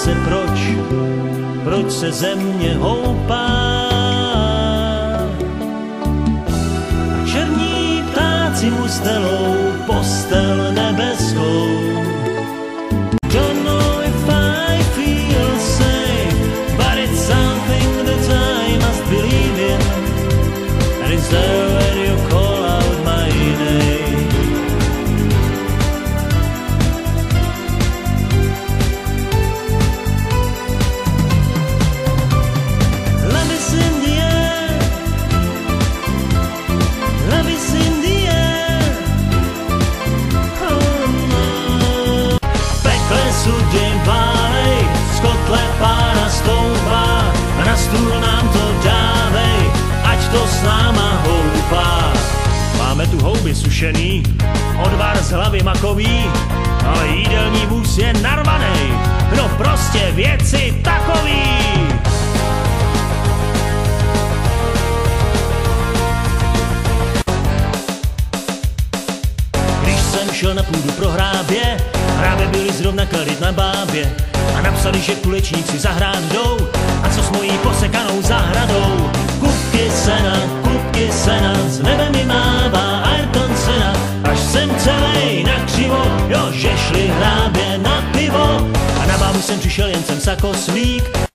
se proč se země houpá. A černí ptáci mu stelou postel nebeskou. Don't know if I feel safe, but it's something that I must believe in. And it's there when you call out my name. Love is in the air. Love is in the air. Oh no. Pekle suděj válej, z kotle pána stoupá a na stůl nám to dávej, ať to s náma houpá. Máme tu houby sušený, odvar z hlavy makový, ale jídelní vůz je narvanej, no prostě věci takový. Když jsem šel na půdu pro hrábě byli zrovna kadit na bábě a napsali, že kulečníci zahrát jdou a co s mojí posekanou zahradou. Kupky sena, z nebe mi mává Ayrton Senna, až jsem celej na křivo, jo, že šli hrábě na pivo. A na bábu jsem přišel, jen jsem sakoslík,